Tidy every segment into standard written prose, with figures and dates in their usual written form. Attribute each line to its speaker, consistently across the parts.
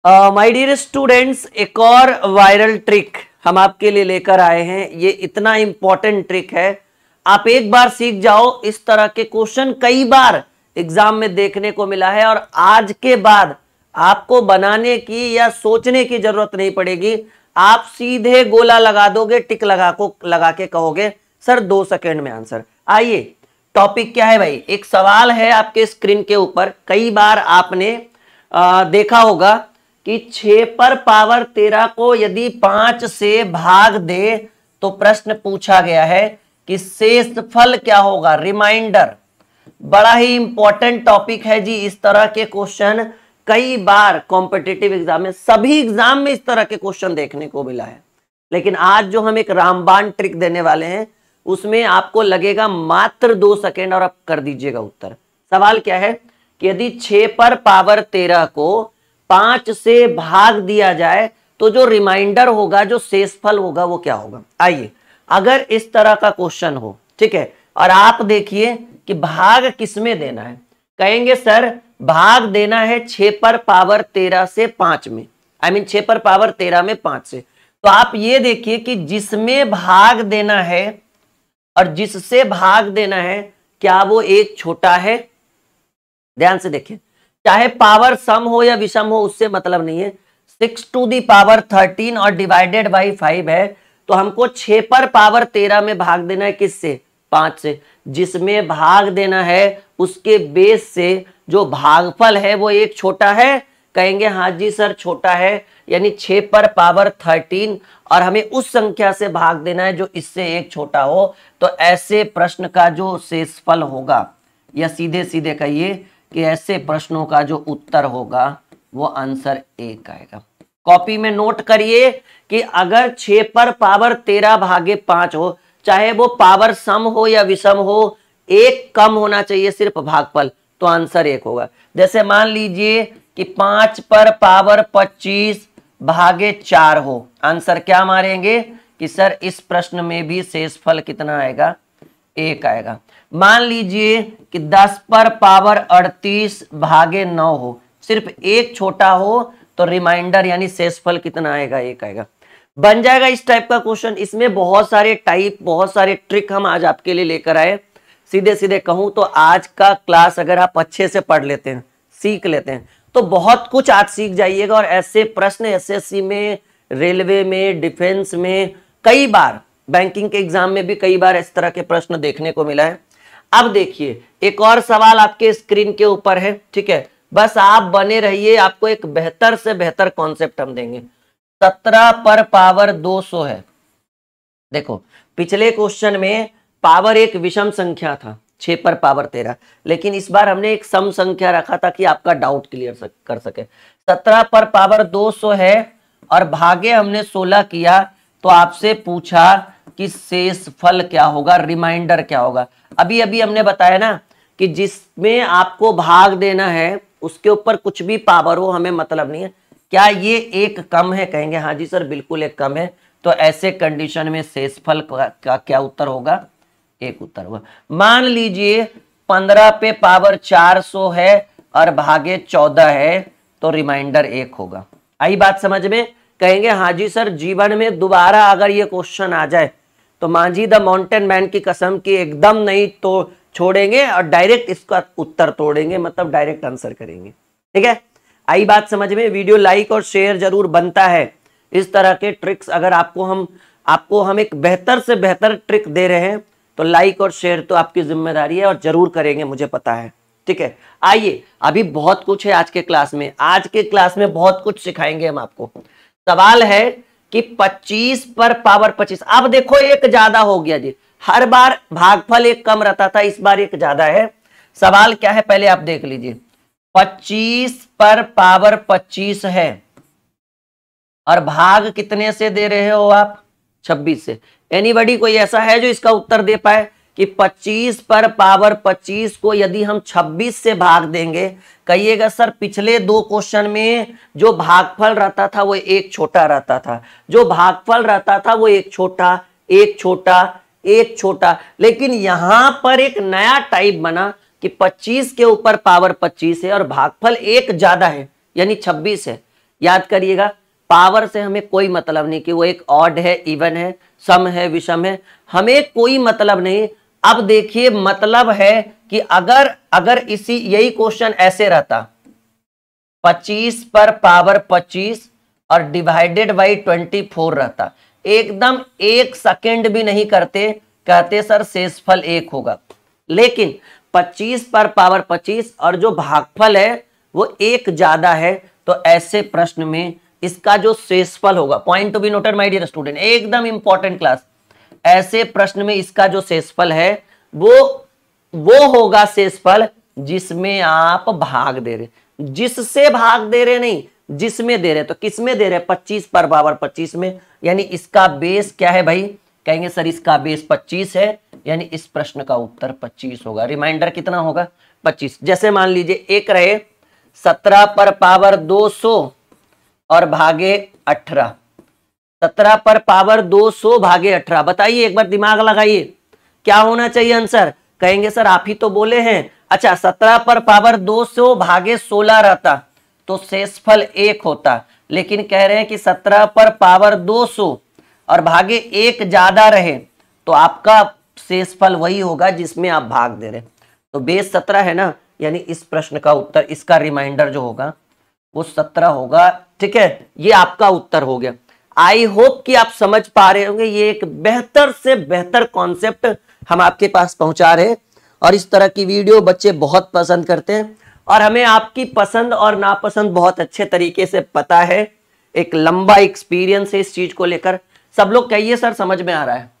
Speaker 1: My dear students, एक और viral trick हम आपके लिए लेकर आए हैं। ये इतना इंपॉर्टेंट ट्रिक है, आप एक बार सीख जाओ। इस तरह के क्वेश्चन कई बार एग्जाम में देखने को मिला है और आज के बाद आपको बनाने की या सोचने की जरूरत नहीं पड़ेगी। आप सीधे गोला लगा दोगे, टिक लगा के कहोगे सर 2 सेकंड में आंसर। आइए, टॉपिक क्या है भाई? एक सवाल है आपके स्क्रीन के ऊपर। कई बार आपने देखा होगा कि 6 पर पावर 13 को यदि 5 से भाग दे तो प्रश्न पूछा गया है कि शेषफल क्या होगा, रिमाइंडर। बड़ा ही इंपॉर्टेंट टॉपिक है जी। इस तरह के क्वेश्चन कई बार कॉम्पिटिटिव एग्जाम में, सभी एग्जाम में इस तरह के क्वेश्चन देखने को मिला है। लेकिन आज जो हम एक रामबाण ट्रिक देने वाले हैं उसमें आपको लगेगा मात्र 2 सेकेंड और आप कर दीजिएगा उत्तर। सवाल क्या है कि यदि 6 पर पावर 13 को 5 से भाग दिया जाए तो जो रिमाइंडर होगा, जो शेषफल होगा, वो क्या होगा। आइए, अगर इस तरह का क्वेश्चन हो, ठीक है, और आप देखिए कि भाग किसमें देना है। कहेंगे सर भाग देना है 6 पर पावर 13 से 5 में, 6 पर पावर 13 में 5 से। तो आप ये देखिए कि जिसमें भाग देना है और जिससे भाग देना है, क्या वो एक छोटा है? ध्यान से देखिए, चाहे पावर सम हो या विषम हो उससे मतलब नहीं है। 6 टू दी पावर 13 और डिवाइडेड बाई 5 है, तो हमको 6 पर पावर 13 में भाग देना है किससे? 5 से। जिसमें भाग देना है उसके बेस से जो भागफल है वो एक छोटा है। कहेंगे हाँ जी सर छोटा है, यानी 6 पर पावर 13 और हमें उस संख्या से भाग देना है जो इससे एक छोटा हो। तो ऐसे प्रश्न का जो शेषफल होगा, या सीधे सीधे कहिए कि ऐसे प्रश्नों का जो उत्तर होगा वो आंसर 1 आएगा। कॉपी में नोट करिए कि अगर 6 पर पावर 13 भागे 5 हो, चाहे वो पावर सम हो या विषम हो, 1 कम होना चाहिए सिर्फ भागफल, तो आंसर 1 होगा। जैसे मान लीजिए कि 5 पर पावर 25 भागे 4 हो, आंसर क्या मारेंगे कि सर इस प्रश्न में भी शेषफल कितना आएगा? 1 आएगा। मान लीजिए कि 10 पर पावर 38 भागे 9 हो, सिर्फ 1 छोटा हो, तो रिमाइंडर यानी शेषफल कितना आएगा? 1 आएगा। बन जाएगा इस टाइप का क्वेश्चन। इसमें बहुत सारे टाइप, बहुत सारे ट्रिक हम आज आपके लिए लेकर आए। सीधे सीधे कहूं तो आज का क्लास अगर आप अच्छे से पढ़ लेते हैं, सीख लेते हैं, तो बहुत कुछ आज सीख जाइएगा। और ऐसे प्रश्न एसएससी में, रेलवे में, डिफेंस में, कई बार बैंकिंग के एग्जाम में भी कई बार इस तरह के प्रश्न देखने को मिला है। अब देखिए, एक और सवाल आपके स्क्रीन के ऊपर है, ठीक है, बस आप बने रहिए, आपको एक बेहतर से बेहतर कॉन्सेप्ट हम देंगे। 17 पर पावर 200 है। देखो, पिछले क्वेश्चन में पावर एक विषम संख्या था, 6 पर पावर 13, लेकिन इस बार हमने एक सम संख्या रखा था कि आपका डाउट क्लियर कर सके। 17 पर पावर 200 है और भागे हमने 16 किया, तो आपसे पूछा कि शेषफल क्या होगा, रिमाइंडर क्या होगा। अभी अभी हमने बताया ना कि जिसमें आपको भाग देना है उसके ऊपर कुछ भी पावर हो, हमें मतलब नहीं है। क्या ये 1 कम है? कहेंगे हाँ जी सर बिल्कुल 1 कम है। तो ऐसे कंडीशन में शेषफल का क्या उत्तर होगा? 1 उत्तर होगा। मान लीजिए 15 पे पावर 400 है और भागे 14 है, तो रिमाइंडर 1 होगा। आई बात समझ में? कहेंगे हाँ जी सर जीवन में दोबारा अगर ये क्वेश्चन आ जाए तो मांझी द माउंटेन मैन की कसम की एकदम नहीं तो छोड़ेंगे और डायरेक्ट इसका उत्तर तोड़ेंगे, मतलब डायरेक्ट आंसर करेंगे। ठीक है, आई बात समझ में? वीडियो लाइक और शेयर जरूर बनता है। इस तरह के ट्रिक्स अगर आपको हम एक बेहतर से बेहतर ट्रिक दे रहे हैं तो लाइक और शेयर तो आपकी जिम्मेदारी है और जरूर करेंगे, मुझे पता है। ठीक है, आइए, अभी बहुत कुछ है आज के क्लास में। आज के क्लास में बहुत कुछ सिखाएंगे हम आपको। सवाल है कि 25 पर पावर 25। अब देखो 1 ज्यादा हो गया जी, हर बार भागफल 1 कम रहता था, इस बार 1 ज्यादा है। सवाल क्या है पहले आप देख लीजिए। 25 पर पावर 25 है और भाग कितने से दे रहे हो आप? 26 से। एनीबॉडी कोई ऐसा है जो इसका उत्तर दे पाए कि 25 पर पावर 25 को यदि हम 26 से भाग देंगे? कहिएगा सर पिछले 2 क्वेश्चन में जो भागफल रहता था वो 1 छोटा रहता था, जो भागफल रहता था वो 1 छोटा, 1 छोटा, 1 छोटा। लेकिन यहां पर एक नया टाइप बना कि 25 के ऊपर पावर 25 है और भागफल 1 ज्यादा है, यानी 26 है। याद करिएगा, पावर से हमें कोई मतलब नहीं कि वो एक ऑड है, इवन है, सम है, विषम है, हमें कोई मतलब नहीं। अब देखिए मतलब है कि अगर इसी यही क्वेश्चन ऐसे रहता 25 पर पावर 25 और डिवाइडेड बाई 24 रहता, एकदम 1 सेकंड भी नहीं करते, कहते सर शेषफल 1 होगा। लेकिन 25 पर पावर 25 और जो भागफल है वो 1 ज्यादा है, तो ऐसे प्रश्न में इसका जो शेषफल होगा, point to be noted my dear student, एकदम इंपॉर्टेंट क्लास, ऐसे प्रश्न में इसका जो शेषफल है वो होगा शेषफल जिसमें आप भाग दे रहे, जिससे भाग दे रहे नहीं, जिसमें दे रहे। तो किसमें दे रहे? 25 पर पावर 25 में, यानी इसका बेस क्या है भाई? कहेंगे सर इसका बेस 25 है, यानी इस प्रश्न का उत्तर 25 होगा। रिमाइंडर कितना होगा? 25। जैसे मान लीजिए एक रहे 17 पर पावर 200 और भागे 18, 17 पर पावर 200 भागे 18, बताइए एक बार दिमाग लगाइए, क्या होना चाहिए आंसर? कहेंगे सर आप ही तो बोले हैं। अच्छा 17 पर पावर 200 भागे 16 रहता तो शेषफल 1 होता, लेकिन कह रहे हैं कि 17 पर पावर 200 और भागे 1 ज्यादा रहे तो आपका शेषफल वही होगा जिसमें आप भाग दे रहे। तो बेस 17 है ना, यानी इस प्रश्न का उत्तर, इसका रिमाइंडर जो होगा वो 17 होगा। ठीक है, ये आपका उत्तर हो गया। आई होप कि आप समझ पा रहे होंगे, ये एक बेहतर से बेहतर कॉन्सेप्ट हम आपके पास पहुंचा रहे हैं और इस तरह की वीडियो बच्चे बहुत पसंद करते हैं और हमें आपकी पसंद और नापसंद बहुत अच्छे तरीके से पता है। एक लंबा एक्सपीरियंस है इस चीज को लेकर। सब लोग कहिए सर समझ में आ रहा है,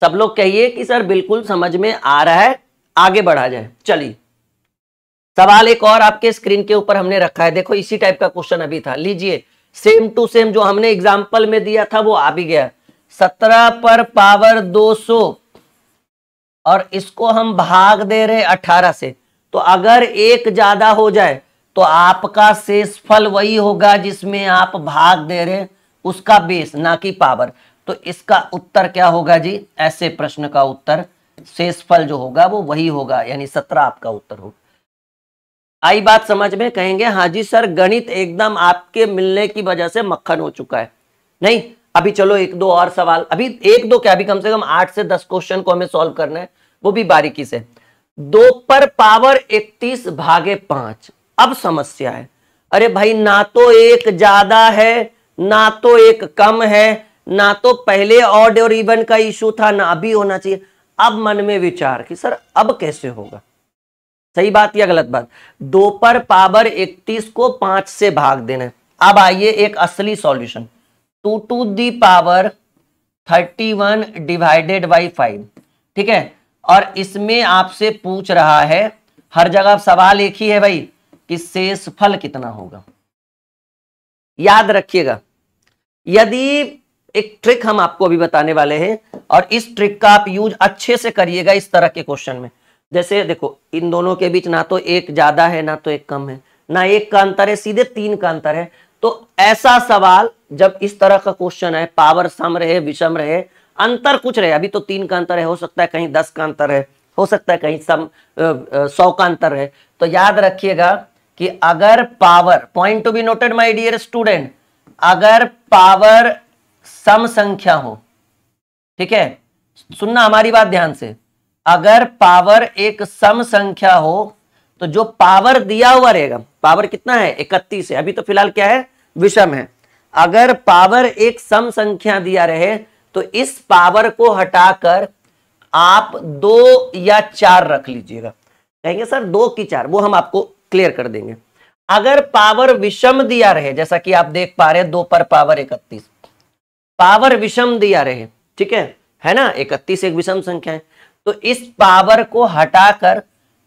Speaker 1: सब लोग कहिए कि सर बिल्कुल समझ में आ रहा है, आगे बढ़ा जाए। चलिए सवाल एक और आपके स्क्रीन के ऊपर हमने रखा है, देखो इसी टाइप का क्वेश्चन अभी था, लीजिए सेम टू सेम जो हमने एग्जाम्पल में दिया था वो आ भी गया। 17 पर पावर 200 और इसको हम भाग दे रहे 18 से, तो अगर 1 ज्यादा हो जाए तो आपका शेषफल वही होगा जिसमें आप भाग दे रहे, उसका बेस ना कि पावर। तो इसका उत्तर क्या होगा जी? ऐसे प्रश्न का उत्तर शेषफल जो होगा वो वही होगा, यानी 17 आपका उत्तर होगा। आई बात समझ में? कहेंगे हाँ जी सर गणित एकदम आपके मिलने की वजह से मक्खन हो चुका है। नहीं, अभी चलो एक दो और सवाल, अभी एक दो क्या, अभी कम से कम 8 से 10 क्वेश्चन को हमें सॉल्व करना है, वो भी बारीकी से। 2 पर पावर 31 भागे 5, अब समस्या है, अरे भाई ना तो 1 ज्यादा है ना तो 1 कम है, ना तो पहले ऑड और इवन का इशू था ना अभी होना चाहिए। अब मन में विचार कि सर अब कैसे होगा, सही बात या गलत बात? 2 पर पावर 31 को 5 से भाग देना है। अब आइए एक असली solution, 2 to the power 31 divided by 5, ठीक है। और इसमें आपसे पूछ रहा है, हर जगह सवाल एक ही है भाई कि शेषफल कितना होगा। याद रखिएगा, यदि एक ट्रिक हम आपको अभी बताने वाले हैं और इस ट्रिक का आप यूज अच्छे से करिएगा इस तरह के क्वेश्चन में। जैसे देखो इन दोनों के बीच ना तो 1 ज्यादा है ना तो 1 कम है, ना 1 का अंतर है, सीधे 3 का अंतर है। तो ऐसा सवाल जब इस तरह का क्वेश्चन है, पावर सम रहे विषम रहे, अंतर कुछ रहे, अभी तो 3 का अंतर है, हो सकता है कहीं 10 का अंतर है, हो सकता है कहीं 100 का अंतर है, तो याद रखिएगा कि अगर power, point to be noted my dear student, अगर पावर सम संख्या हो, ठीक है, सुनना हमारी बात ध्यान से, अगर पावर एक सम संख्या हो तो जो पावर दिया हुआ रहेगा, पावर कितना है 31 है, अभी तो फिलहाल क्या है विषम है, अगर पावर एक सम संख्या दिया रहे तो इस पावर को हटाकर आप 2 या 4 रख लीजिएगा। कहेंगे सर 2 की 4, वो हम आपको क्लियर कर देंगे। अगर पावर विषम दिया रहे, जैसा कि आप देख पा रहे हैं 2 पर पावर 31, पावर विषम दिया रहे, ठीक है ना, 31 एक विषम संख्या है, तो इस पावर को हटाकर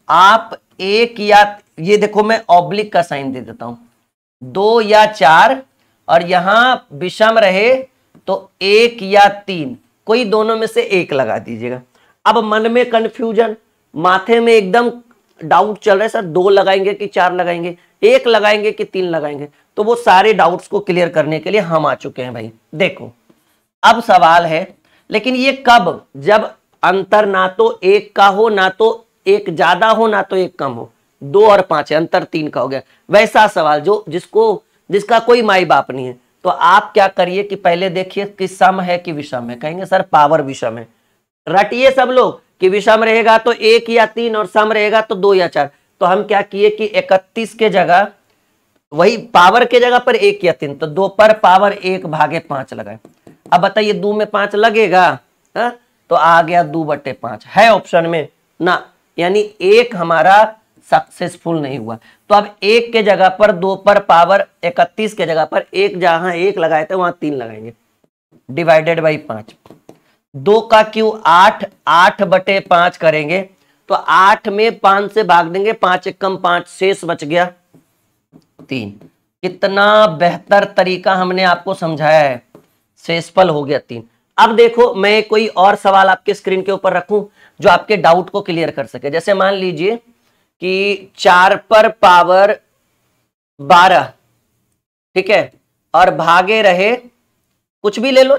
Speaker 1: आप 1 या, ये देखो मैं ऑब्लिक का साइन दे देता हूं, 2 या 4, और यहां विषम रहे तो 1 या 3, कोई दोनों में से 1 लगा दीजिएगा। अब मन में कंफ्यूजन, माथे में एकदम डाउट चल रहा है, सर 2 लगाएंगे कि 4 लगाएंगे, 1 लगाएंगे कि 3 लगाएंगे, तो वो सारे डाउट्स को क्लियर करने के लिए हम आ चुके हैं भाई। देखो अब सवाल है, लेकिन ये कब, जब अंतर ना तो 1 का हो ना तो 1 ज्यादा हो ना तो 1 कम हो, 2 और 5 है, अंतर 3 का हो गया। वैसा सवाल जो जिसका कोई माई बाप नहीं है, तो आप क्या करिए कि पहले देखिए कि सम है कि विषम है। कहेंगे सर पावर विषम है, रटिए सब लोग कि विषम रहेगा तो 1 या 3 और सम रहेगा तो 2 या 4। तो हम क्या किए कि 31 के जगह वही पावर के जगह पर 1 या 3, तो 2 पर पावर 1/5 लगाए। अब बताइए 2 में 5 लगेगा, हा? तो आ गया 2/5 है ऑप्शन में ना, यानी 1 हमारा सक्सेसफुल नहीं हुआ। तो अब 1 के जगह पर 2 पर पावर 31 के जगह पर 1, जहां 1 लगाए थे वहां 3 लगाएंगे, डिवाइडेड बाई 5। 2 का क्यू 8, 8/5 करेंगे तो 8 में 5 से भाग देंगे, 5 एकम 5, शेष बच गया 3। कितना बेहतर तरीका हमने आपको समझाया है, शेषफल हो गया 3। अब देखो मैं कोई और सवाल आपके स्क्रीन के ऊपर रखूं जो आपके डाउट को क्लियर कर सके। जैसे मान लीजिए कि 4 पर पावर 12, ठीक है, और भागे रहे, कुछ भी ले लो,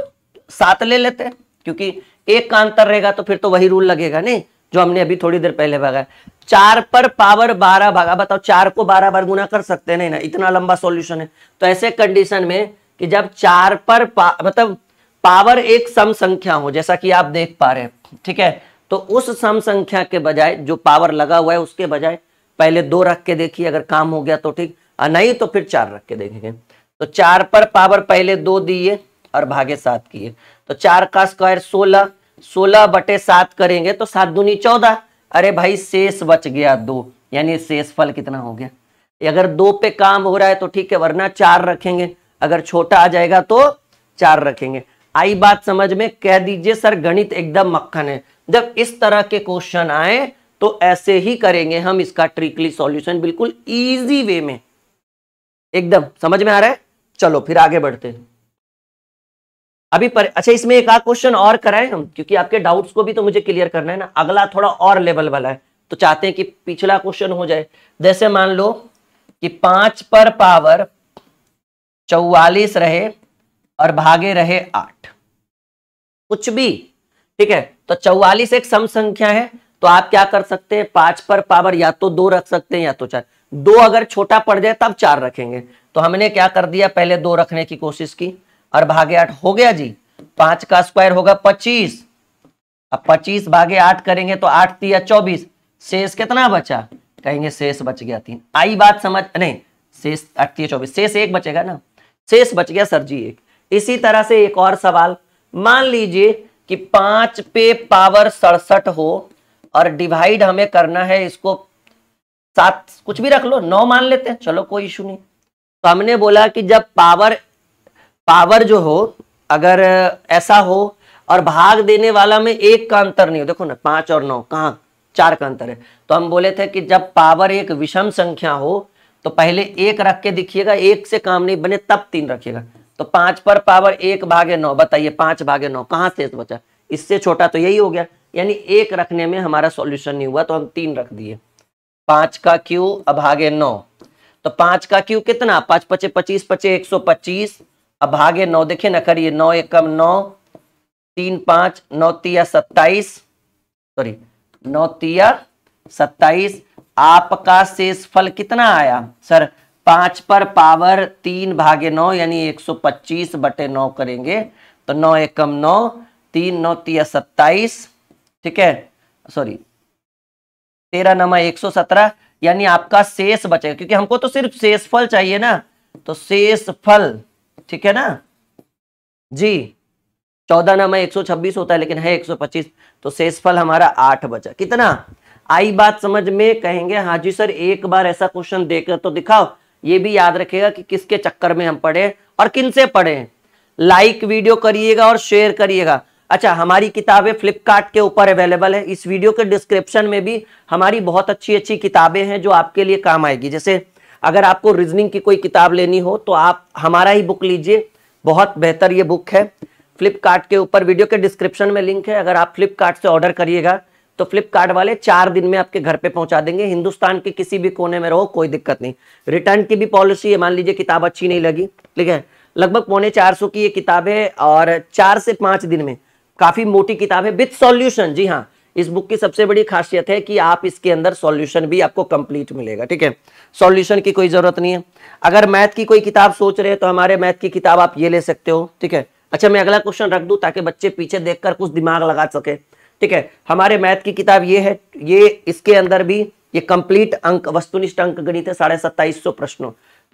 Speaker 1: 7 ले लेते हैं क्योंकि 1 का अंतर रहेगा तो फिर तो वही रूल लगेगा नहीं जो हमने अभी थोड़ी देर पहले भागा। 4 पर पावर 12 भागा, बताओ 4 को 12 बार गुना कर सकते हैं नहीं ना, इतना लंबा सॉल्यूशन है। तो ऐसे कंडीशन में कि जब 4 पर मतलब पावर एक सम संख्या हो, जैसा कि आप देख पा रहे हैं, ठीक है, तो उस सम संख्या के बजाय जो पावर लगा हुआ है उसके बजाय पहले 2 रख के देखिए, अगर काम हो गया तो ठीक, और नहीं तो फिर 4 रख के देखेंगे। तो 4 पर पावर पहले 2 दिए और भागे 7 किए, तो 4 का स्क्वायर 16, 16/7 करेंगे तो 7 दूनी 14। अरे भाई शेष बच गया 2, यानी शेषफल कितना हो गया। अगर 2 पे काम हो रहा है तो ठीक है, वरना 4 रखेंगे, अगर छोटा आ जाएगा तो 4 रखेंगे। आई बात समझ में? कह दीजिए सर गणित एकदम मक्खन है। जब इस तरह के क्वेश्चन आए तो ऐसे ही करेंगे हम इसका ट्रिकली सॉल्यूशन, बिल्कुल इजी वे में। एकदम समझ में आ रहा है? चलो फिर आगे बढ़ते हैं। अभी अच्छा इसमें एक आध क्वेश्चन और कराएं हम, क्योंकि आपके डाउट्स को भी तो मुझे क्लियर करना है ना। अगला थोड़ा और लेवल वाला है, तो चाहते हैं कि पिछला क्वेश्चन हो जाए। जैसे मान लो कि 5 पर पावर 44 रहे और भागे रहे 8, कुछ भी, ठीक है। तो 44 एक सम संख्या है, तो आप क्या कर सकते हैं, 5 पर पावर या तो 2 रख सकते हैं या तो 4। 2 अगर छोटा पड़ जाए तब 4 रखेंगे। तो हमने क्या कर दिया, पहले 2 रखने की कोशिश की और भागे 8 हो गया जी। 5 का स्क्वायर होगा 25, अब 25 भागे 8 करेंगे तो 8 तिया 24, शेष कितना बचा, कहेंगे शेष बच गया 3। आई बात समझ? नहीं, शेष 8 तिया 24, शेष 1 बचेगा ना, शेष बच गया सर जी 1। इसी तरह से एक और सवाल, मान लीजिए कि 5 पे पावर 67 हो और डिवाइड हमें करना है इसको 7, कुछ भी रख लो, 9 मान लेते हैं, चलो कोई इशू नहीं। तो हमने बोला कि जब पावर जो हो, अगर ऐसा हो और भाग देने वाला में 1 का अंतर नहीं हो, देखो ना 5 और 9 कहाँ 4 का अंतर है, तो हम बोले थे कि जब पावर एक विषम संख्या हो तो पहले 1 रख के दिखिएगा, 1 से काम नहीं बने तब 3 रखिएगा। तो 5 पर पावर 1/9, बताइए 5/9 कहाँ शेष बचा, इससे छोटा तो यही हो गया, यानी 1 रखने में हमारा सॉल्यूशन नहीं हुआ, तो हम 3 रख दिए। 5 का क्यू भागे 9, तो 5 का क्यू कितना, 5 पचे 25, पचे 125, अब भागे 9, देखिए ना करिए, 9 एकम 9, 3 5, 9 तिया 27, सॉरी 9 तिया 27। आपका शेषफल कितना आया सर, 5 पर पावर 3/9 यानी 125/9 करेंगे तो 9 एकम 9, 3 9 तिया 27, ठीक है, सॉरी 13 9 117, यानी आपका शेष बचेगा, क्योंकि हमको तो सिर्फ शेषफल चाहिए ना, तो शेषफल, ठीक है ना जी, 14 9 126 होता है लेकिन है 125, तो शेषफल हमारा 8 बचा। कितना आई बात समझ में? कहेंगे हाँ जी सर, एक बार ऐसा क्वेश्चन देकर तो दिखाओ। ये भी याद रखेगा कि किसके चक्कर में हम पढ़े और किन से पढ़े। लाइक वीडियो करिएगा और शेयर करिएगा। अच्छा, हमारी किताबें फ्लिपकार्ट के ऊपर अवेलेबल है, इस वीडियो के डिस्क्रिप्शन में भी हमारी बहुत अच्छी अच्छी किताबें हैं जो आपके लिए काम आएगी। जैसे अगर आपको रीजनिंग की कोई किताब लेनी हो तो आप हमारा ही बुक लीजिए, बहुत बेहतर ये बुक है। फ्लिपकार्ट के ऊपर वीडियो के डिस्क्रिप्शन में लिंक है, अगर आप फ्लिपकार्ट से ऑर्डर करिएगा तो फ्लिपकार्ट वाले 4 दिन में आपके घर पे पहुंचा देंगे। हिंदुस्तान के किसी भी कोने में रहो, कोई दिक्कत नहीं। रिटर्न की भी पॉलिसी है, मान लीजिए किताब अच्छी नहीं लगी, ठीक है, लगभग 450 की ये किताब है और 4 से 5 दिन में, काफी मोटी किताब है विथ सॉल्यूशन। जी हाँ, इस बुक की सबसे बड़ी खासियत है कि आप इसके अंदर सॉल्यूशन भी आपको कंप्लीट मिलेगा, ठीक है, सॉल्यूशन की कोई जरूरत नहीं है। अगर मैथ की कोई किताब सोच रहे हैं तो हमारे मैथ की किताब आप ये ले सकते हो, ठीक है। अच्छा, मैं अगला क्वेश्चन रख दूं ताकि बच्चे पीछे देखकर कुछ दिमाग लगा सके, ठीक है। हमारे मैथ की किताब ये है, ये इसके अंदर भी ये कंप्लीट अंक वस्तुनिष्ठ अंक गणित है 2750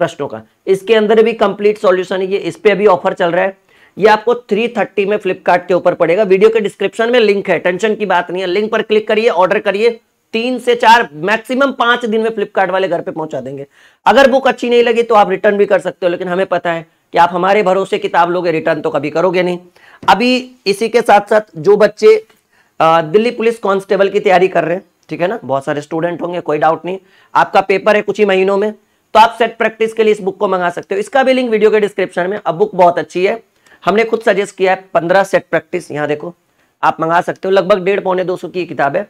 Speaker 1: प्रश्नों का, इसके अंदर भी कंप्लीट सॉल्यूशन है। ये इस पे अभी ऑफर चल रहा है, ये आपको 330 में फ्लिपकार्ट के ऊपर पड़ेगा। वीडियो के डिस्क्रिप्शन में लिंक है, टेंशन की बात नहीं है, लिंक पर क्लिक करिए, ऑर्डर करिए, 3 से 4 मैक्सिमम 5 दिन में फ्लिपकार्ट वाले घर पे पहुंचा देंगे। अगर बुक अच्छी नहीं लगी तो आप रिटर्न भी कर सकते हो, लेकिन हमें पता है कि आप हमारे भरोसे किताब लोगे, रिटर्न तो कभी करोगे नहीं। अभी इसी के साथ साथ जो बच्चे दिल्ली पुलिस कांस्टेबल की तैयारी कर रहे हैं, ठीक है ना, बहुत सारे स्टूडेंट होंगे, कोई डाउट नहीं, आपका पेपर है कुछ ही महीनों में, तो आप सेट प्रैक्टिस के लिए इस बुक को मंगा सकते हो। इसका भी लिंक वीडियो के डिस्क्रिप्शन में। अब बुक बहुत अच्छी है, हमने खुद सजेस्ट किया है, 15 सेट प्रैक्टिस, यहाँ देखो आप मंगा सकते हो, लगभग 150-200 की किताब है,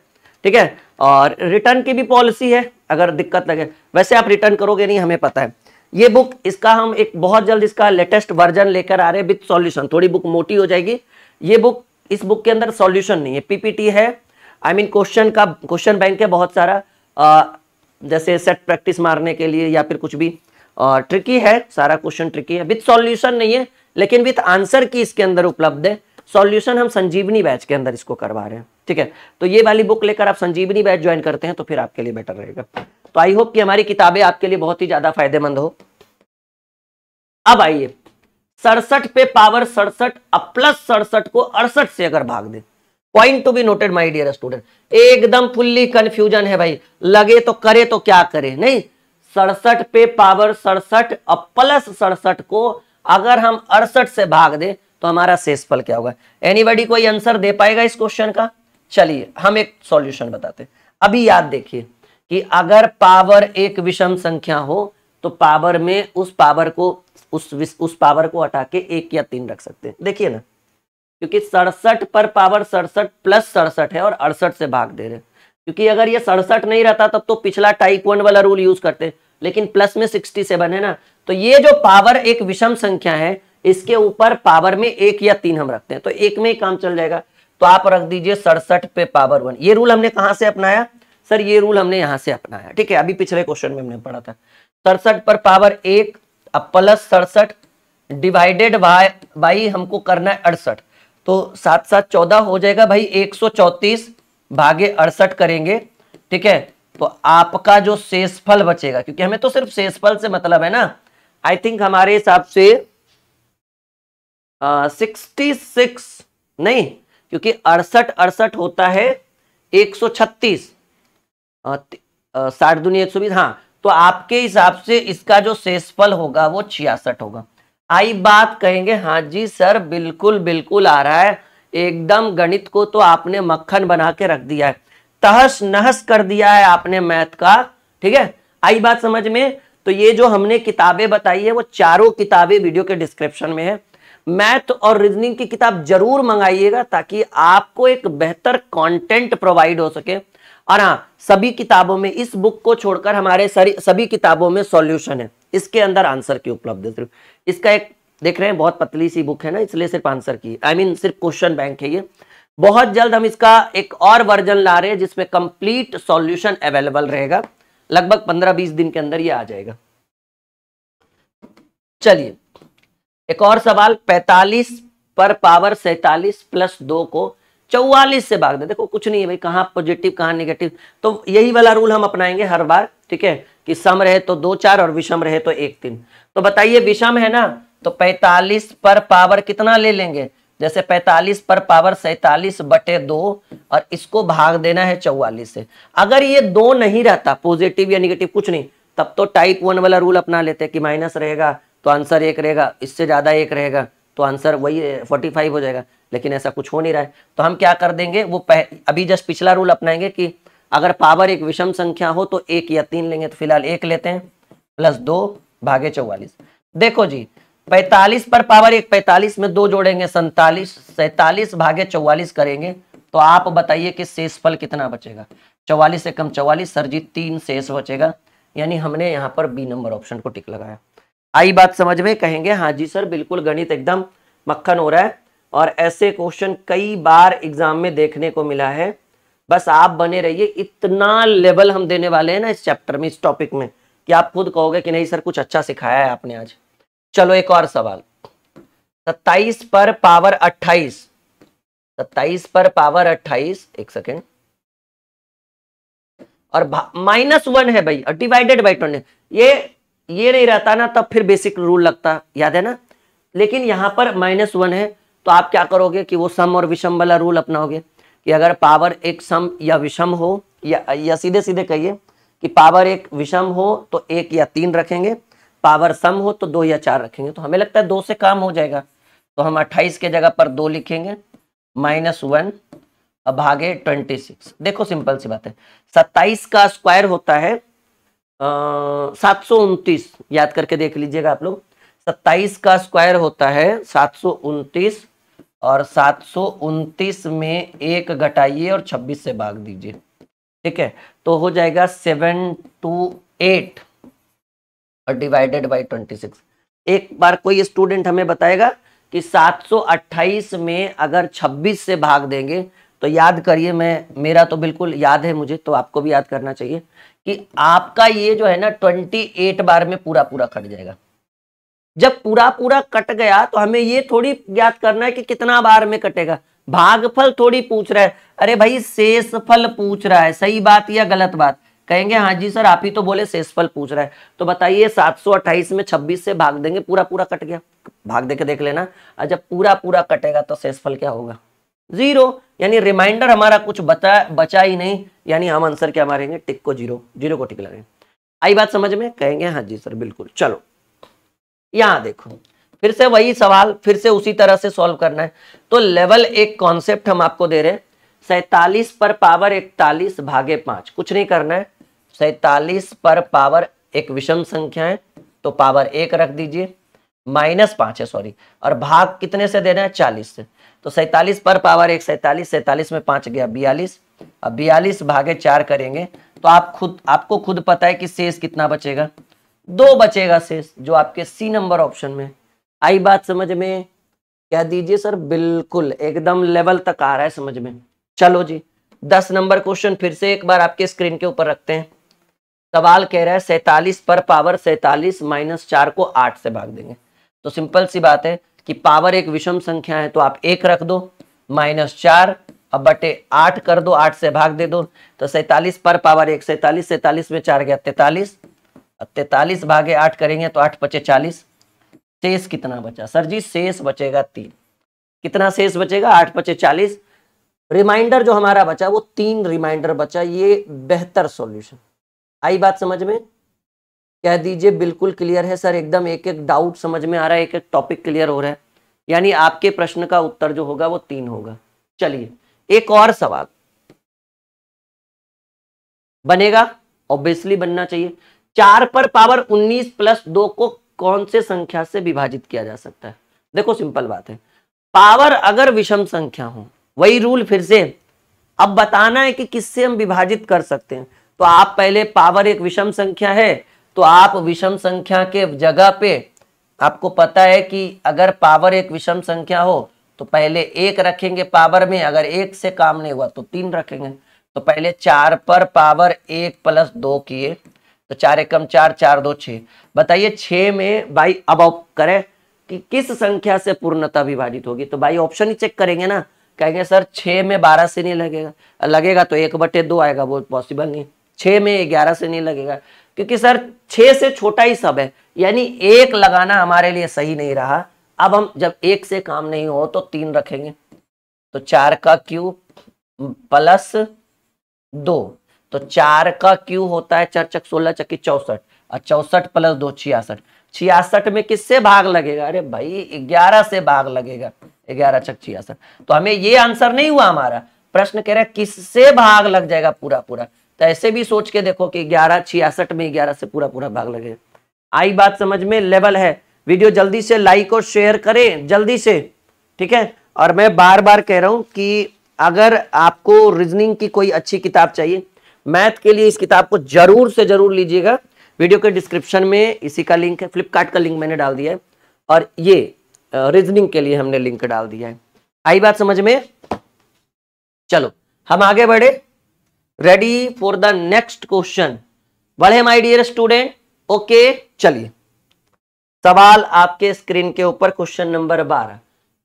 Speaker 1: ठीक है। और रिटर्न की भी पॉलिसी है, अगर दिक्कत लगे, वैसे आप रिटर्न करोगे नहीं, हमें पता है। ये बुक, इसका हम एक बहुत जल्द इसका लेटेस्ट वर्जन लेकर आ रहे हैं विद सॉल्यूशन, थोड़ी बुक मोटी हो जाएगी। ये बुक, इस बुक के अंदर सॉल्यूशन नहीं है, पीपीटी है, आई मीन क्वेश्चन बैंक है बहुत सारा, जैसे सेट प्रैक्टिस मारने के लिए या फिर कुछ भी, ट्रिकी है, सारा क्वेश्चन ट्रिकी है, विद सॉल्यूशन नहीं है, लेकिन विद आंसर की इसके अंदर उपलब्ध है। सॉल्यूशन हम संजीवनी बैच के अंदर इसको करवा रहे हैं, ठीक है। तो ये वाली बुक लेकर आप संजीवनी बैच ज्वाइन करते हैं तो फिर आपके लिए बेटर रहेगा। तो आई होप कि हमारी किताबें आपके लिए बहुत ही ज्यादा फायदेमंद हो। अब आइए 67 पे पावर 67 अब प्लस 67 को 68 से अगर भाग दे, point to be noted my dear student, एकदम फुल्ली कंफ्यूजन है भाई, लगे तो करे तो क्या करे, नहीं 67 पे पावर 67 अब प्लस 67 को अगर हम 68 से भाग दे तो हमारा शेषफल क्या होगा। एनीबॉडी कोई आंसर दे पाएगा इस क्वेश्चन का? चलिए हम एक सॉल्यूशन बताते हैं। अभी याद देखिए कि अगर पावर एक विषम संख्या हो तो पावर में उस पावर को उस पावर को हटा के 1 या 3 रख सकते हैं। देखिए ना, क्योंकि 67 पर पावर 67 प्लस 67 है और 68 से भाग दे रहे, क्योंकि अगर ये 67 नहीं रहता तब तो पिछला टाइप 1 वाला रूल यूज करते, लेकिन प्लस में 67 है ना, तो ये जो पावर एक विषम संख्या है इसके ऊपर पावर में 1 या 3 हम रखते हैं तो 1 में ही काम चल जाएगा। तो आप रख दीजिए 67 पे पावर 1। ये रूल हमने कहां से अपनाया सर? ये रूल हमने यहां से अपनाया, ठीक है, अभी पिछले क्वेश्चन में हमने पढ़ा था। 67 पर पावर 1 अब प्लस 67 डिवाइडेड बाई हमको करना है 68, तो 7 7 14 हो जाएगा भाई, 134 भागे 68 करेंगे, ठीक है। तो आपका जो शेषफल बचेगा, क्योंकि हमें तो सिर्फ शेषफल से मतलब है ना, आई थिंक हमारे हिसाब से 66 नहीं, क्योंकि 68 होता है 136, 60 दूनी 120, हाँ, तो आपके हिसाब से इसका जो शेषफल होगा वो 66 होगा। आई बात कहेंगे हाँ जी सर बिल्कुल बिल्कुल आ रहा है, एकदम गणित को तो आपने मक्खन बना के रख दिया है, तहस नहस कर दिया है आपने मैथ का, ठीक है। आई बात समझ में? तो ये जो हमने किताबें बताई है वो चारों किताबें वीडियो के डिस्क्रिप्शन में है। मैथ और रीजनिंग की किताब जरूर मंगाइएगा ताकि आपको एक बेहतर कंटेंट प्रोवाइड हो सके। और हाँ, सभी किताबों में इस बुक को छोड़कर हमारे सभी किताबों में सॉल्यूशन है, इसके अंदर आंसर की उपलब्ध है। सिर्फ इसका एक देख रहे हैं, बहुत पतली सी बुक है ना, इसलिए सिर्फ आंसर की, आई मीन सिर्फ क्वेश्चन बैंक है ये। बहुत जल्द हम इसका एक और वर्जन ला रहे हैं जिसमें कंप्लीट सॉल्यूशन अवेलेबल रहेगा, लगभग 15-20 दिन के अंदर ये आ जाएगा। चलिए एक और सवाल, 45 पर पावर 47 प्लस 2 को 44 से भाग दे। देखो कुछ नहीं है भाई, कहां पॉजिटिव कहां नेगेटिव, तो यही वाला रूल हम अपनाएंगे हर बार, ठीक है, कि सम रहे तो 2 4 और विषम रहे तो 1 3। तो बताइए विषम है ना, तो 45 पर पावर कितना ले लेंगे, जैसे 45 पर पावर 47 बटे 2 और इसको भाग देना है 44 से। अगर ये 2 नहीं रहता, पॉजिटिव या निगेटिव कुछ नहीं, तब तो टाइप 1 वाला रूल अपना लेते कि माइनस रहेगा तो आंसर 1 रहेगा, इससे ज्यादा 1 रहेगा तो आंसर वही 45 हो जाएगा, लेकिन ऐसा कुछ हो नहीं रहा है। तो हम क्या कर देंगे, वो अभी जस्ट पिछला रूल अपनाएंगे कि अगर पावर एक विषम संख्या हो तो 1 या 3 लेंगे, तो फिलहाल 1 लेते हैं, प्लस 2 भागे 44। देखो जी 45 पर पावर 1, 45 में 2 जोड़ेंगे 47, 47 भागे 44 करेंगे, तो आप बताइए कि शेषफल कितना बचेगा। 44 से कम 44, सर जी 3 शेष बचेगा, यानी हमने यहाँ पर बी नंबर ऑप्शन को टिक लगाया। आई बात समझ में? कहेंगे हाँ जी सर बिल्कुल, गणित एकदम मक्खन हो रहा है, और ऐसे क्वेश्चन कई बार एग्जाम में देखने को मिला है, बस आप बने रहिए, इतना लेवल हम देने वाले हैं ना इस चैप्टर में, इस टॉपिक में, कि आप खुद कहोगे कि नहीं सर कुछ अच्छा सिखाया है आपने आज। चलो एक और सवाल, 27 पर पावर 28, 27 पर पावर 28, एक सेकेंड, और -1 है भाई, डिवाइडेड बाई 20। ये नहीं रहता ना तब फिर बेसिक रूल लगता, याद है ना, लेकिन यहां पर -1 है तो आप क्या करोगे कि वो सम और विषम वाला रूल अपनाओगे, कि अगर पावर एक सम या विषम हो, या सीधे सीधे कहिए कि पावर एक विषम हो तो 1 या 3 रखेंगे, पावर सम हो तो 2 या 4 रखेंगे। तो हमें लगता है 2 से काम हो जाएगा, तो हम 28 के जगह पर 2 लिखेंगे, -1 भागे 26। देखो सिंपल सी बात है, 27 का स्क्वायर होता है 729, याद करके देख लीजिएगा आप लोग, 27 का स्क्वायर होता है 729, और 729 में 1 घटाइए और 26 से भाग दीजिए, ठीक है, तो हो जाएगा 728 और डिवाइडेड बाई 26। एक बार कोई स्टूडेंट हमें बताएगा कि 728 में अगर 26 से भाग देंगे, तो याद करिए, मेरा तो बिल्कुल याद है मुझे, तो आपको भी याद करना चाहिए कि आपका ये जो है ना 28 बार में पूरा पूरा कट जाएगा। जब पूरा पूरा कट गया तो हमें ये थोड़ी याद करना है कि कितना बार में कटेगा, भागफल थोड़ी पूछ रहा है, अरे भाई शेषफल पूछ रहा है, सही बात या गलत बात, कहेंगे हाँ जी सर आप ही तो बोले शेषफल पूछ रहा है, तो बताइए 728 में 26 से भाग देंगे, पूरा पूरा कट गया, भाग देके देख लेना, और जब पूरा पूरा कटेगा तो शेषफल क्या होगा, 0, यानी रिमाइंडर हमारा कुछ बचा ही नहीं, यानी हम आंसर क्या मारेंगे, टिक को 0, 0 को टिक लगाएंगे। आई बात समझ में, कहेंगे हाँ जी सर बिल्कुल। चलो यहां देखो, फिर से वही सवाल, फिर से उसी तरह से सॉल्व करना है। तो लेवल एक कॉन्सेप्ट हम आपको दे रहे हैं, 47 पर पावर 41 भागे 5, कुछ नहीं करना है, 47 पर पावर एक विषम संख्या है तो पावर 1 रख दीजिए, -5 है सॉरी, और भाग कितने से देना है, 40 से, तो 47 पर पावर 1 47, 47 में 5 गया 42, अब 42 भागे 4 करेंगे तो आपको खुद पता है कि शेष कितना बचेगा, 2 बचेगा शेष, जो आपके सी नंबर ऑप्शन में। आई बात समझ में, क्या दीजिए सर, बिल्कुल एकदम लेवल तक आ रहा है समझ में। चलो जी 10 नंबर क्वेश्चन फिर से एक बार आपके स्क्रीन के ऊपर रखते हैं। सवाल कह रहा है 47 पर पावर 47 -4 को 8 से भाग देंगे, तो सिंपल सी बात है कि पावर एक विषम संख्या है तो आप 1 रख दो, -4 अब बटे 8 कर दो, 8 से भाग दे दो, तो 47 पर पावर 1 47, 47 में 4 गया 43, 43 भागे 8 करेंगे तो 8 × 40, शेष कितना बचा सर जी, शेष बचेगा 3, कितना शेष बचेगा, 8 × 40, रिमाइंडर जो हमारा बचा वो 3 रिमाइंडर बचा, ये बेहतर सॉल्यूशन। आई बात समझ में, कह दीजिए बिल्कुल क्लियर है सर, एकदम एक एक डाउट समझ में आ रहा है, एक एक टॉपिक क्लियर हो रहा है, यानी आपके प्रश्न का उत्तर जो होगा वो 3 होगा। चलिए एक और सवाल बनेगा, ऑब्वियसली बनना चाहिए, 4 पर पावर 19 + 2 को कौन से संख्या से विभाजित किया जा सकता है। देखो सिंपल बात है, पावर अगर विषम संख्या हो, वही रूल फिर से, अब बताना है कि किससे हम विभाजित कर सकते हैं, तो आप पहले पावर एक विषम संख्या है तो आप विषम संख्या के जगह पे, आपको पता है कि अगर पावर एक विषम संख्या हो तो पहले 1 रखेंगे पावर में, अगर 1 से काम नहीं हुआ तो 3 रखेंगे, तो पहले 4 पर पावर 1 + 2 किए, तो 4 × 4 4 2 6, बताइए 6 में भाई अब करें कि किस संख्या से पूर्णता विभाजित होगी, तो भाई ऑप्शन ही चेक करेंगे ना, कहेंगे सर 6 में 12 से नहीं लगेगा, लगेगा तो 1/2 आएगा, वो पॉसिबल नहीं, 6 में 11 से नहीं लगेगा, क्योंकि सर 6 से छोटा ही सब है, यानी 1 लगाना हमारे लिए सही नहीं रहा। अब हम जब 1 से काम नहीं हो तो 3 रखेंगे, तो 4 का क्यूब + 2, तो 4 का क्यूब होता है 4 × 16 = 64, और 64 + 2 66, 66 में किससे भाग लगेगा, अरे भाई 11 से भाग लगेगा, 11 × 6 66, तो हमें ये आंसर नहीं हुआ, हमारा प्रश्न कह रहा है किससे भाग लग जाएगा पूरा पूरा, तो ऐसे भी सोच के देखो कि 11 66 में 11 से पूरा पूरा भाग लगेगा। आई बात समझ में, लेवल है, वीडियो जल्दी से लाइक और शेयर करें जल्दी से, ठीक है। और मैं बार बार कह रहा हूं कि अगर आपको रीजनिंग की कोई अच्छी किताब चाहिए, मैथ के लिए इस किताब को जरूर से जरूर लीजिएगा, वीडियो के डिस्क्रिप्शन में इसी का लिंक है, फ्लिपकार्ट का लिंक मैंने डाल दिया है, और ये रीजनिंग के लिए हमने लिंक डाल दिया है। आई बात समझ में, चलो हम आगे बढ़े, ready for the next question? बढ़े माय डियर स्टूडेंट? ओके, चलिए सवाल आपके स्क्रीन के ऊपर, क्वेश्चन नंबर 12।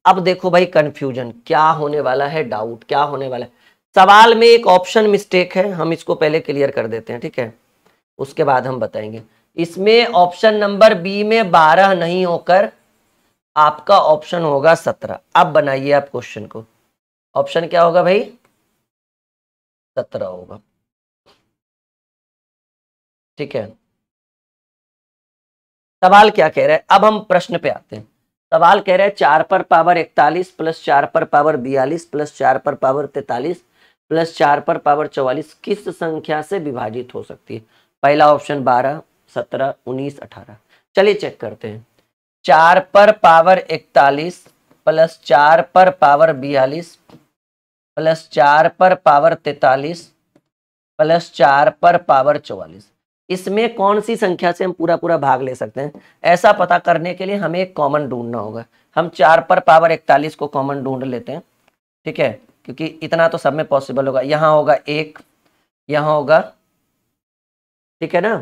Speaker 1: अब देखो भाई कंफ्यूजन क्या होने वाला है, डाउट क्या होने वाला है। सवाल में एक ऑप्शन मिस्टेक है, हम इसको पहले क्लियर कर देते हैं, ठीक है, उसके बाद हम बताएंगे। इसमें ऑप्शन नंबर बी में 12 नहीं होकर आपका ऑप्शन होगा 17। अब बनाइए आप क्वेश्चन को, ऑप्शन क्या होगा भाई? 17 होगा, ठीक है। सवाल क्या कह रहा है, अब हम प्रश्न पे आते हैं। सवाल कह रहा है 4 पर पावर 41 प्लस 4 पर पावर 42 प्लस 4 पर पावर 43 प्लस 4 पर पावर 44 किस संख्या से विभाजित हो सकती है? पहला ऑप्शन 12, 17, 19, 18। चलिए चेक करते हैं। 4 पर पावर 41 प्लस 4 पर पावर 42 प्लस 4 पर पावर 43 प्लस 4 पर पावर 44, इसमें कौन सी संख्या से हम पूरा पूरा भाग ले सकते हैं? ऐसा पता करने के लिए हमें एक कॉमन ढूंढना होगा। हम 4 पर पावर 41 को कॉमन ढूंढ लेते हैं, ठीक है, क्योंकि इतना तो सब में पॉसिबल होगा। यहाँ होगा 1, यहाँ होगा, ठीक है ना,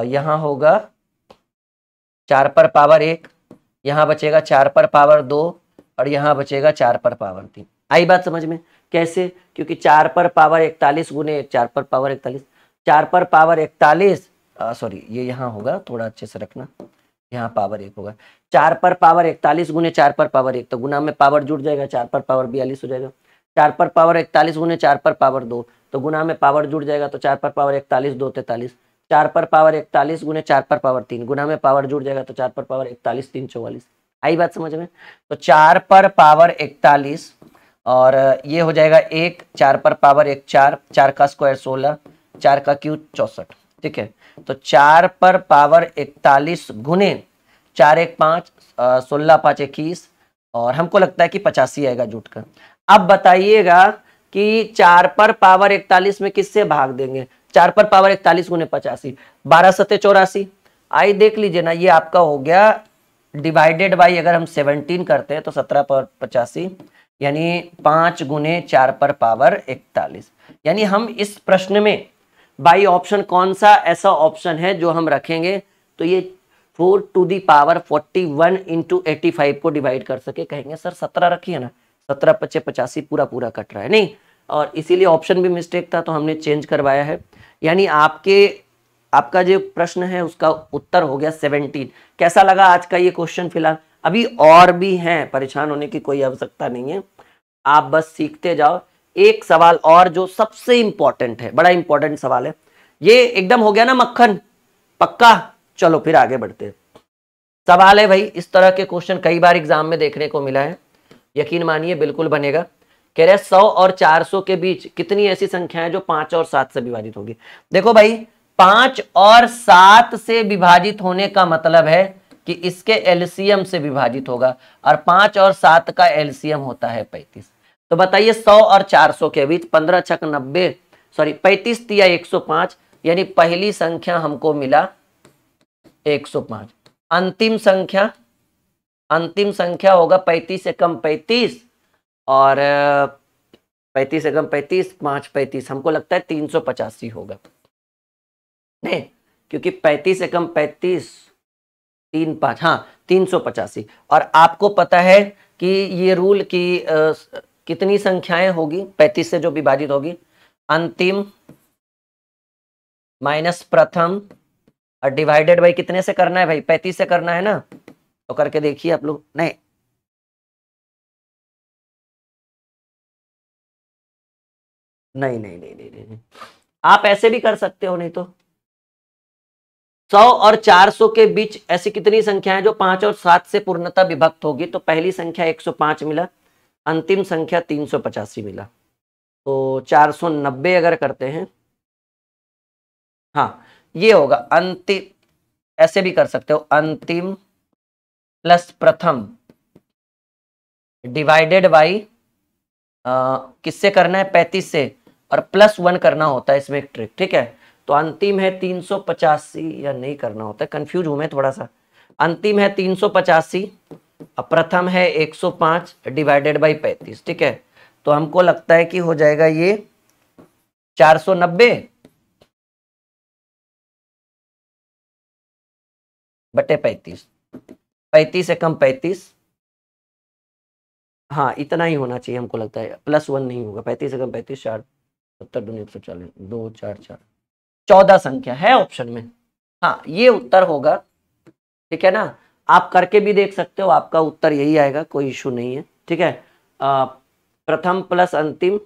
Speaker 1: यहाँ होगा 4 पर पावर 1, यहाँ बचेगा 4 पर पावर 2 और यहाँ बचेगा 4 पर पावर 3। आई बात समझ में? कैसे? क्योंकि 4 पर पावर 41 गुने 4 पर पावर 41, 4 पर पावर 41, सॉरी ये यहाँ होगा, थोड़ा अच्छे से रखना, यहाँ पावर 1 होगा। 4 पर पावर 41 गुने 4 पर पावर 1, तो गुना में पावर जुड़ जाएगा, 4 पर पावर 42 हो जाएगा। 4 पर पावर 41 गुने 4 पर पावर 2, तो गुना में पावर जुड़ जाएगा, तो 4 पर पावर 41, 2 43। 4 पर पावर 41 गुने 4 पर पावर 3, गुना में पावर जुड़ जाएगा, तो 4 पर पावर 41, 3 44। आई बात समझ में? तो 4 पर पावर 41 और ये हो जाएगा 1, 4 पर पावर 1 4, 4 का स्क्वायर 16, 4 का क्यूब 64, ठीक है। तो 4 पर पावर 41 गुने 4 1 5, 16 5 21 और हमको लगता है कि 85 आएगा जुट कर। अब बताइएगा कि 4 पर पावर 41 में किससे भाग देंगे? 4 पर पावर 41 गुने 85, 12 सत्ते 84। आई देख लीजिए ना, ये आपका हो गया डिवाइडेड बाई, अगर हम 17 करते हैं तो 17 पर 85 यानी 5 गुने 4 पर पावर 41। यानी हम इस प्रश्न में बाई ऑप्शन कौन सा ऐसा ऑप्शन है जो हम रखेंगे तो ये 4 टू दी पावर 41 इंटू 85 को डिवाइड कर सके? कहेंगे सर 17 रखिए ना, 17 पचे 85 पूरा पूरा कट रहा है, नहीं, और इसीलिए ऑप्शन भी मिस्टेक था तो हमने चेंज करवाया है। यानी आपका जो प्रश्न है उसका उत्तर हो गया 17। कैसा लगा आज का ये क्वेश्चन? फिलहाल अभी और भी हैं, परेशान होने की कोई आवश्यकता नहीं है, आप बस सीखते जाओ। एक सवाल और जो सबसे इंपॉर्टेंट है, बड़ा इंपॉर्टेंट सवाल है, ये एकदम हो गया ना मक्खन पक्का? चलो फिर आगे बढ़ते हैं। सवाल है भाई, इस तरह के क्वेश्चन कई बार एग्जाम में देखने को मिला है, यकीन मानिए बिल्कुल बनेगा। कह रहे 100 और 400 के बीच कितनी ऐसी संख्याएं जो 5 और 7 से विभाजित होगी? देखो भाई 5 और 7 से विभाजित होने का मतलब है कि इसके एलसीएम से विभाजित होगा, और 5 और 7 का एलसीएम होता है 35। तो बताइए 100 और 400 के बीच 15 छक 90, सॉरी 35 तिया 105, यानी पहली संख्या हमको मिला 105। अंतिम संख्या होगा 35 से कम 35 और 35 से कम 35, 5 35, हमको लगता है 385 होगा, नहीं, क्योंकि 35 से कम 35, 3 5, हाँ 385। और आपको पता है कि ये रूल की कितनी संख्याएं होगी 35 से जो विभाजित होगी? अंतिम माइनस प्रथम और डिवाइडेड बाई कितने से करना है भाई? 35 से करना है ना, तो करके देखिए आप लोग। नहीं, नहीं नहीं नहीं नहीं नहीं, आप ऐसे भी कर सकते हो, नहीं तो 100 और 400 के बीच ऐसी कितनी संख्याएं जो 5 और 7 से पूर्णतः विभक्त होगी? तो पहली संख्या 105 मिला, अंतिम संख्या 385 मिला, तो 490 अगर करते हैं, हाँ ये होगा अंतिम, ऐसे भी कर सकते हो, अंतिम प्लस प्रथम डिवाइडेड बाई किससे करना है? 35 से, और +1 करना होता है इसमें एक ट्रिक, ठीक है। तो अंतिम है 385, या नहीं करना होता है, कंफ्यूज हूं मैं थोड़ा सा। अंतिम है 385 और प्रथम है 105 डिवाइडेड बाई 35, ठीक है। तो हमको लगता है कि हो जाएगा ये 490 बटे 35, 35 से कम 35, हाँ इतना ही होना चाहिए हमको लगता है, +1 नहीं होगा। 35 से कम 35, 4 70 दूनी 140, 2 4 4 14 संख्या है ऑप्शन में। हाँ ये उत्तर होगा, ठीक है ना। आप करके भी देख सकते हो, आपका उत्तर यही आएगा, कोई इशू नहीं है, ठीक है। प्रथम प्लस अंतिम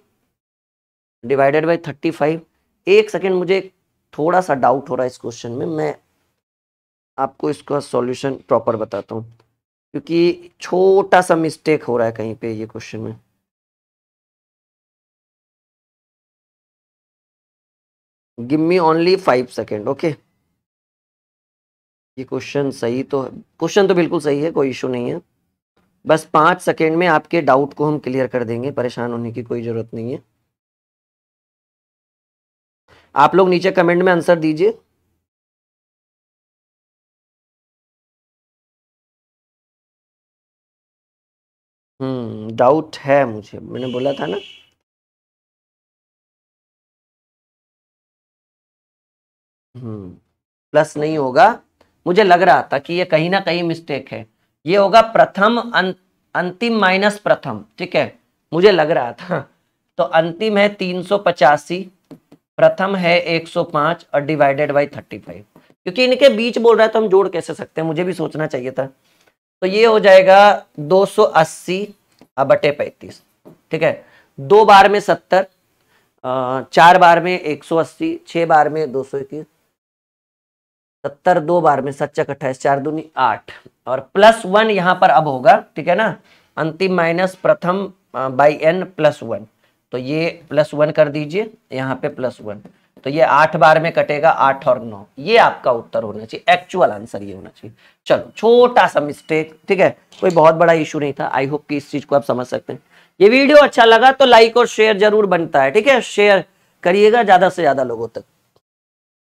Speaker 1: डिवाइडेड बाय 35। एक सेकेंड, मुझे थोड़ा सा डाउट हो रहा है इस क्वेश्चन में, मैं आपको इसका सॉल्यूशन प्रॉपर बताता हूँ, क्योंकि छोटा सा मिस्टेक हो रहा है कहीं पे ये क्वेश्चन में। Give me only 5 second, okay. ये क्वेश्चन सही तो, क्वेश्चन तो बिल्कुल सही है, कोई इशू नहीं है। बस 5 सेकेंड में आपके डाउट को हम क्लियर कर देंगे, परेशान होने की कोई जरूरत नहीं है। आप लोग नीचे कमेंट में आंसर दीजिए। डाउट है मुझे, मैंने बोला था ना। प्लस नहीं होगा, मुझे लग रहा था कि ये कहीं ना कहीं मिस्टेक है। ये होगा प्रथम अंतिम माइनस प्रथम, ठीक है, मुझे लग रहा था। तो अंतिम है 385, प्रथम है 105 और डिवाइडेड बाई 35, क्योंकि इनके बीच बोल रहा है तो हम जोड़ कैसे सकते हैं, मुझे भी सोचना चाहिए था। तो ये हो जाएगा 280 बटे 35, ठीक है। 2 बार में 70, 4 बार में 180, 6 बार में 221, 70 2 बार में 7 28, 4 दूनी 8, और +1 यहां पर अब होगा, ठीक है ना। अंतिम माइनस प्रथम बाई n +1, तो ये +1 कर दीजिए, यहाँ पे +1, तो ये 8 बार में कटेगा, 8 और 9, ये आपका उत्तर होना चाहिए, एक्चुअल आंसर ये होना चाहिए। चलो छोटा सा मिस्टेक, ठीक है, कोई बहुत बड़ा इशू नहीं था। आई होप कि इस चीज को आप समझ सकते हैं। ये वीडियो अच्छा लगा तो लाइक और शेयर जरूर बनता है, ठीक है, शेयर करिएगा ज्यादा से ज्यादा लोगों तक।